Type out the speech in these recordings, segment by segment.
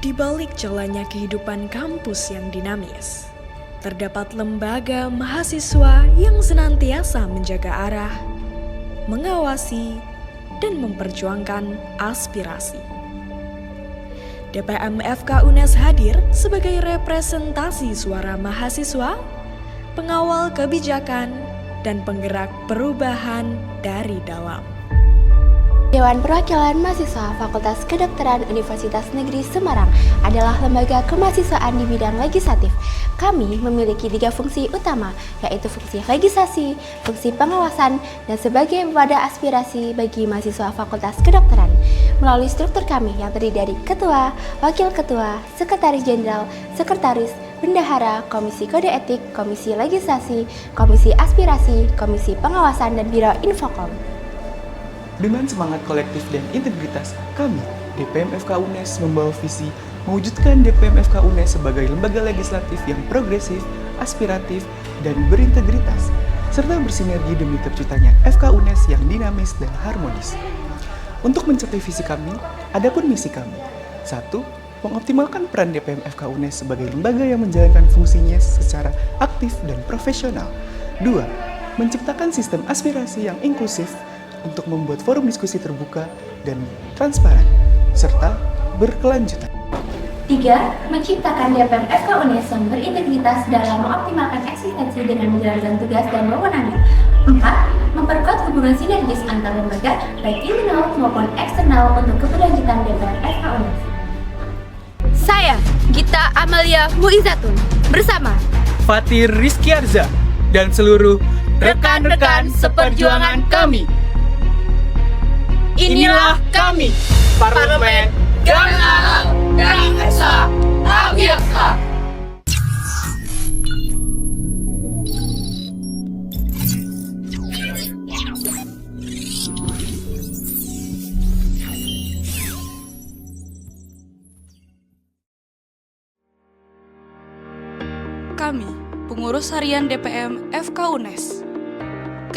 Di balik jalannya kehidupan kampus yang dinamis, terdapat lembaga mahasiswa yang senantiasa menjaga arah, mengawasi, dan memperjuangkan aspirasi. DPM FK UNES hadir sebagai representasi suara mahasiswa, pengawal kebijakan, dan penggerak perubahan dari dalam. Dewan Perwakilan Mahasiswa Fakultas Kedokteran Universitas Negeri Semarang adalah lembaga kemahasiswaan di bidang legislatif. Kami memiliki 3 fungsi utama, yaitu fungsi legislasi, fungsi pengawasan, dan sebagai wadah aspirasi bagi mahasiswa Fakultas Kedokteran. Melalui struktur kami yang terdiri dari ketua, wakil ketua, sekretaris jenderal, sekretaris, bendahara, komisi kode etik, komisi legislasi, komisi aspirasi, komisi pengawasan, dan biro infokom. Dengan semangat kolektif dan integritas, kami, DPM FK UNES, membawa visi mewujudkan DPM FK UNES sebagai lembaga legislatif yang progresif, aspiratif, dan berintegritas, serta bersinergi demi terciptanya FK UNES yang dinamis dan harmonis. Untuk mencapai visi kami, adapun misi kami. 1. Mengoptimalkan peran DPM FK UNES sebagai lembaga yang menjalankan fungsinya secara aktif dan profesional. 2. Menciptakan sistem aspirasi yang inklusif untuk membuat forum diskusi terbuka dan transparan, serta berkelanjutan. 3. Menciptakan DPM FK UNES yang berintegritas dalam mengoptimalkan eksistensi dengan menjalankan tugas dan wewenangnya. 4. Memperkuat hubungan sinergis antar lembaga, baik internal maupun eksternal untuk keberlanjutan DPM FK UNES. Saya, Gita Amalia Muizatun, bersama Fatir Rizky Arza dan seluruh rekan-rekan seperjuangan kami. Inilah kami, Parlemen Gangala Gangesa Abiaka. Kami, pengurus harian DPM FK UNES.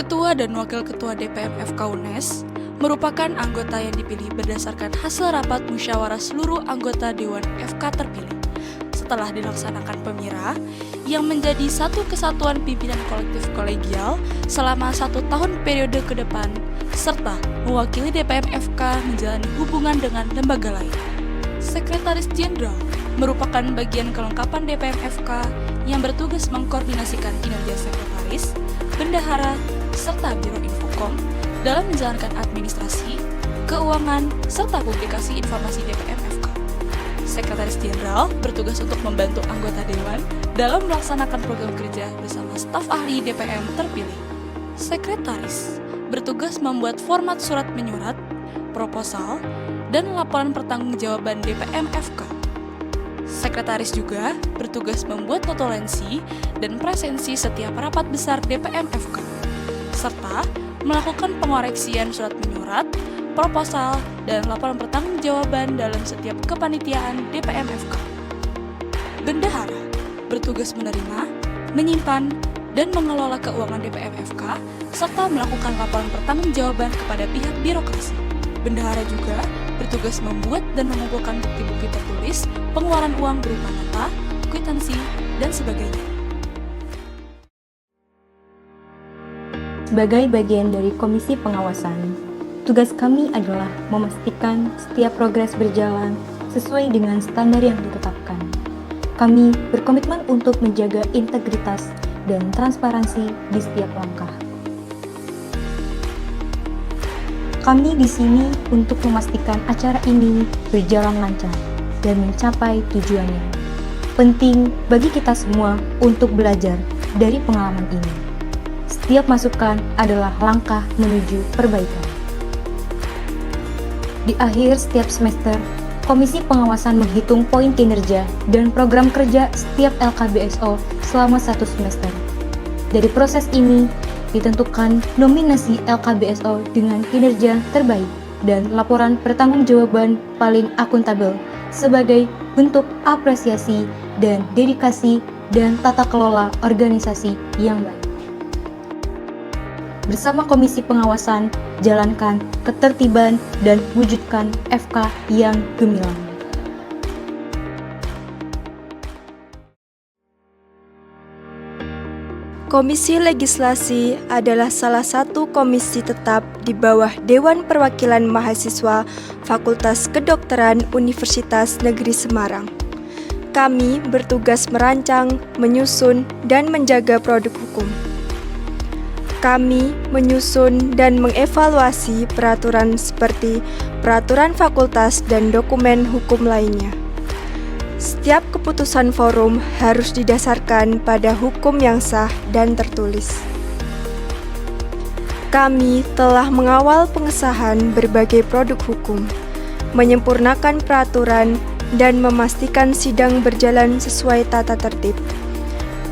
Ketua dan Wakil Ketua DPM FK UNES merupakan anggota yang dipilih berdasarkan hasil rapat musyawarah seluruh anggota Dewan FK terpilih setelah dilaksanakan pemira yang menjadi satu kesatuan pimpinan kolektif kolegial selama 1 tahun periode ke depan serta mewakili DPM FK menjalani hubungan dengan lembaga lain. Sekretaris Jenderal merupakan bagian kelengkapan DPM FK yang bertugas mengkoordinasikan kinerja sekretaris, bendahara, serta biro infokom dalam menjalankan administrasi, keuangan, serta publikasi informasi DPM FK. Sekretaris Jenderal bertugas untuk membantu anggota Dewan dalam melaksanakan program kerja bersama staf ahli DPM terpilih. Sekretaris bertugas membuat format surat menyurat, proposal, dan laporan pertanggungjawaban DPM FK. Sekretaris juga bertugas membuat notulensi dan presensi setiap rapat besar DPM FK, serta melakukan pengoreksian surat menyurat, proposal, dan laporan pertanggungjawaban dalam setiap kepanitiaan DPM FK. Bendahara bertugas menerima, menyimpan, dan mengelola keuangan DPM FK, serta melakukan laporan pertanggungjawaban kepada pihak birokrasi. Bendahara juga bertugas membuat dan mengumpulkan bukti-bukti tertulis, pengeluaran uang berupa nota, kwitansi, dan sebagainya. Sebagai bagian dari Komisi Pengawasan, tugas kami adalah memastikan setiap progres berjalan sesuai dengan standar yang ditetapkan. Kami berkomitmen untuk menjaga integritas dan transparansi di setiap langkah. Kami di sini untuk memastikan acara ini berjalan lancar dan mencapai tujuannya. Penting bagi kita semua untuk belajar dari pengalaman ini. Setiap masukan adalah langkah menuju perbaikan. Di akhir setiap semester, Komisi Pengawasan menghitung poin kinerja dan program kerja setiap LKBSO selama 1 semester. Dari proses ini, ditentukan nominasi LKBSO dengan kinerja terbaik dan laporan pertanggungjawaban paling akuntabel sebagai bentuk apresiasi dan dedikasi dan tata kelola organisasi yang baik. Bersama Komisi Pengawasan, jalankan ketertiban dan wujudkan FK yang gemilang. Komisi Legislasi adalah salah satu komisi tetap di bawah Dewan Perwakilan Mahasiswa Fakultas Kedokteran Universitas Negeri Semarang. Kami bertugas merancang, menyusun, dan menjaga produk hukum. Kami menyusun dan mengevaluasi peraturan seperti peraturan fakultas dan dokumen hukum lainnya. Setiap keputusan forum harus didasarkan pada hukum yang sah dan tertulis. Kami telah mengawal pengesahan berbagai produk hukum, menyempurnakan peraturan, dan memastikan sidang berjalan sesuai tata tertib.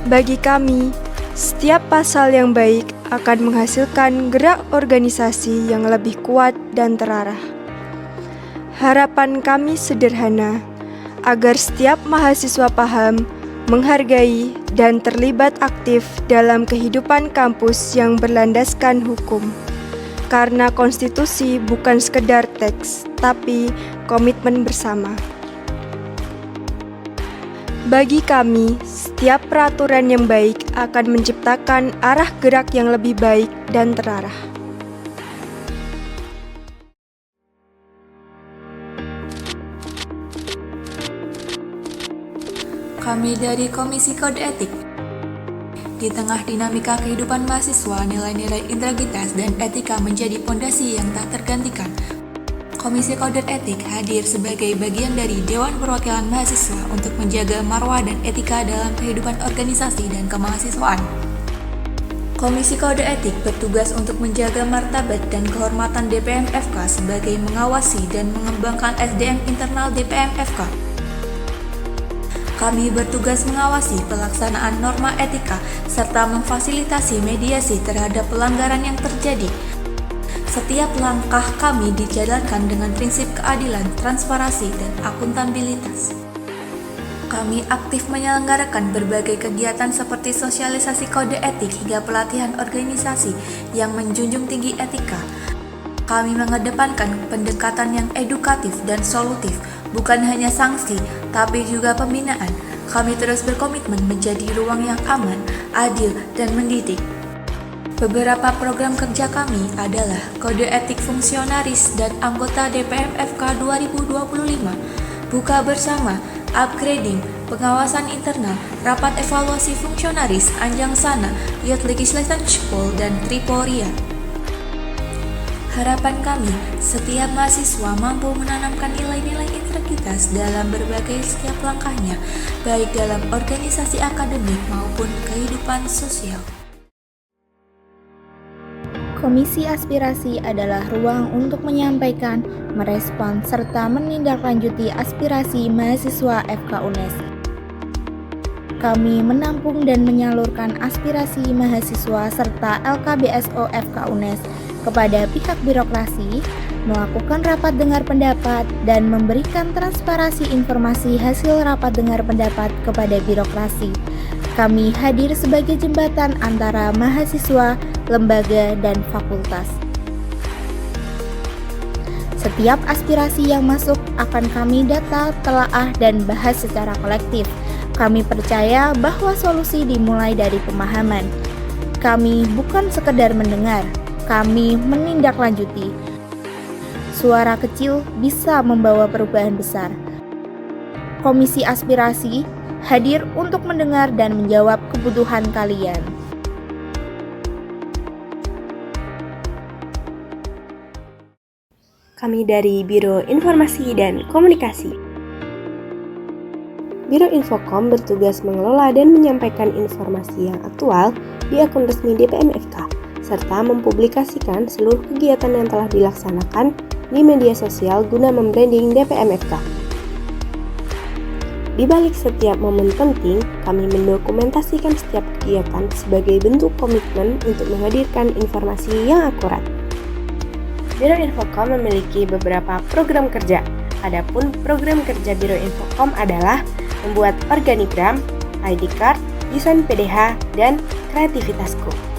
Bagi kami, setiap pasal yang baik akan menghasilkan gerak organisasi yang lebih kuat dan terarah. Harapan kami sederhana, agar setiap mahasiswa paham, menghargai, dan terlibat aktif dalam kehidupan kampus yang berlandaskan hukum. Karena konstitusi bukan sekedar teks, tapi komitmen bersama. Bagi kami, setiap peraturan yang baik akan menciptakan arah gerak yang lebih baik dan terarah. Kami dari Komisi Kode Etik. Di tengah dinamika kehidupan mahasiswa, nilai-nilai integritas dan etika menjadi pondasi yang tak tergantikan. Komisi Kode Etik hadir sebagai bagian dari Dewan Perwakilan Mahasiswa untuk menjaga marwah dan etika dalam kehidupan organisasi dan kemahasiswaan. Komisi Kode Etik bertugas untuk menjaga martabat dan kehormatan DPM-FK sebagai mengawasi dan mengembangkan SDM internal DPM-FK. Kami bertugas mengawasi pelaksanaan norma etika serta memfasilitasi mediasi terhadap pelanggaran yang terjadi. Setiap langkah kami dijalankan dengan prinsip keadilan, transparansi, dan akuntabilitas. Kami aktif menyelenggarakan berbagai kegiatan seperti sosialisasi kode etik hingga pelatihan organisasi yang menjunjung tinggi etika. Kami mengedepankan pendekatan yang edukatif dan solutif, bukan hanya sanksi, tapi juga pembinaan. Kami terus berkomitmen menjadi ruang yang aman, adil, dan mendidik. Beberapa program kerja kami adalah Kode Etik Fungsionaris dan Anggota DPM-FK 2025, Buka Bersama, Upgrading, Pengawasan Internal, Rapat Evaluasi Fungsionaris, Anjang Sana, Youth Legislation Poll, dan Triporia. Harapan kami, setiap mahasiswa mampu menanamkan nilai-nilai integritas dalam berbagai setiap langkahnya, baik dalam organisasi akademik maupun kehidupan sosial. Komisi Aspirasi adalah ruang untuk menyampaikan, merespon, serta menindaklanjuti aspirasi mahasiswa FK UNES. Kami menampung dan menyalurkan aspirasi mahasiswa serta LKBSO FK UNES kepada pihak birokrasi, melakukan rapat dengar pendapat, dan memberikan transparansi informasi hasil rapat dengar pendapat kepada birokrasi. Kami hadir sebagai jembatan antara mahasiswa, lembaga, dan fakultas. Setiap aspirasi yang masuk akan kami data, telaah, dan bahas secara kolektif. Kami percaya bahwa solusi dimulai dari pemahaman. Kami bukan sekedar mendengar, kami menindaklanjuti. Suara kecil bisa membawa perubahan besar. Komisi Aspirasi hadir untuk mendengar dan menjawab kebutuhan kalian. Kami dari Biro Informasi dan Komunikasi. Biro Infokom bertugas mengelola dan menyampaikan informasi yang aktual di akun resmi DPM-FK, serta mempublikasikan seluruh kegiatan yang telah dilaksanakan di media sosial guna membranding DPM-FK. Di balik setiap momen penting, kami mendokumentasikan setiap kegiatan sebagai bentuk komitmen untuk menghadirkan informasi yang akurat. Biro Infokom memiliki beberapa program kerja. Adapun program kerja Biro Infokom adalah membuat organigram, ID card, desain PDH, dan kreativitasku.